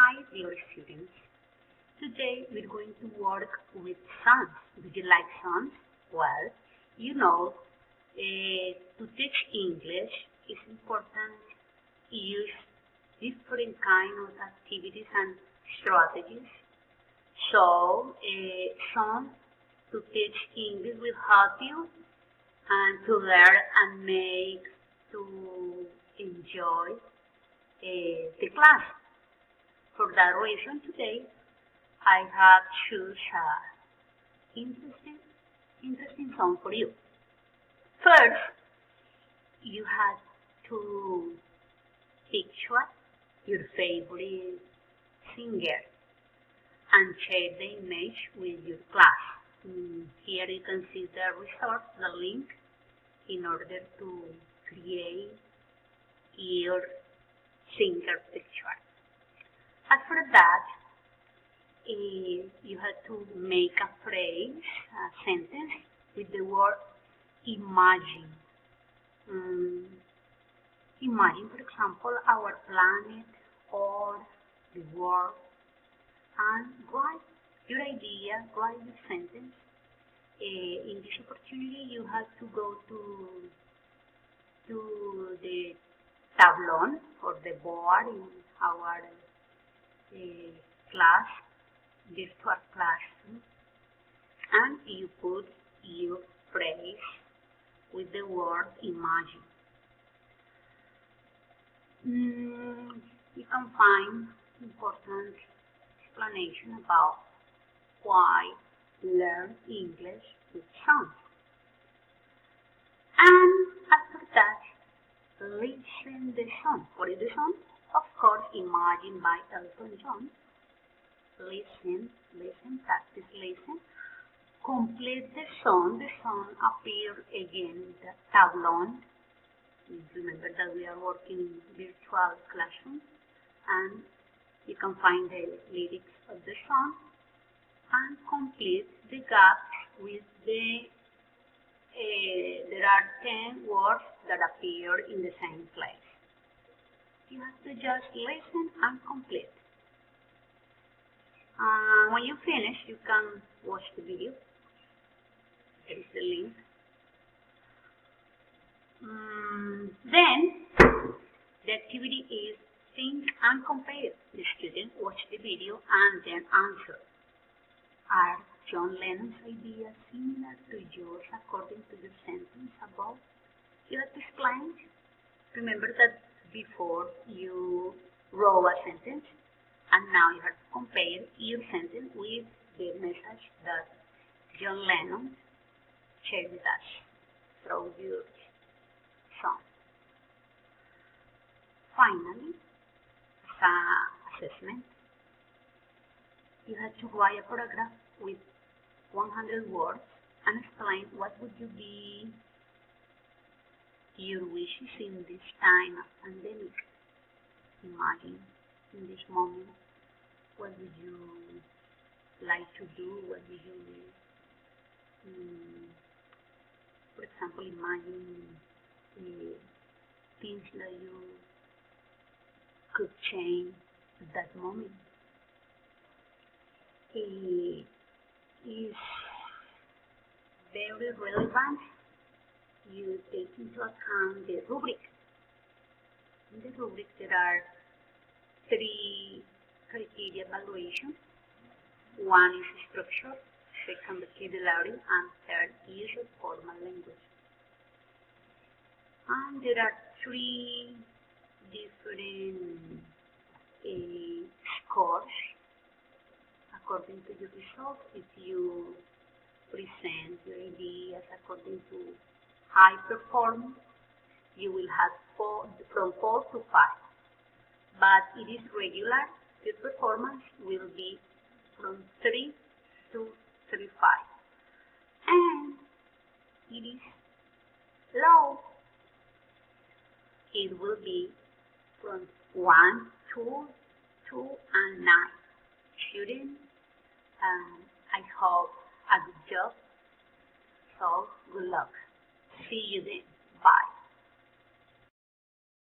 Hi, dear students. Today we're going to work with sounds. Do you like sounds? Well, to teach English, it's important to use different kinds of activities and strategies. So, sounds to teach English will help you and to learn and make to enjoy the class. For that reason, today I have chosen interesting song for you. First, you have to picture your favorite singer and share the image with your class. Here you can see the resource, the link, in order to create your singer picture. After that, you have to make a phrase, a sentence with the word imagine. Imagine, for example, our planet or the world, and write your idea, write your sentence. In this opportunity, you have to go to the tableau or the board in our class, virtual classroom, and you put your phrase with the word imagine. You can find important explanation about why learn English with sounds. And after that, listen the song. What is the song? Of course, Imagine by Elton John. Listen, practice, listen. Complete the song. The song appears again in the tableau. Remember that we are working in virtual classroom, and you can find the lyrics of the song and complete the gaps with the there are 10 words that appear in the same place. You have to just listen and complete. When you finish, you can watch the video. There is the link. Then, the activity is think and compare. The student watch the video and then answer. Are John Lennon's ideas similar to yours according to the sentence above? You have to explain. Remember that before you wrote a sentence, and now you have to compare your sentence with the message that John Lennon shared with us through your song. Finally, as an assessment, you have to write a paragraph with 100 words and explain what would you be your wishes in this time of pandemic. Imagine in this moment, what would you like to do? What would you, for example, imagine things that you could change at that moment. It is very relevant. You take into account the rubric. In the rubric, there are 3 criteria evaluation. One is structure, second vocabulary, and third use of formal language. And there are 3 different scores according to your results. If you present your ideas according to high performance, you will have from 4 to 5. But it is regular, your performance will be from 3 to 3.5. And it is low, it will be from 1, 2, 2, and 9. Students, I hope a good job. So, good luck. See you then. Bye.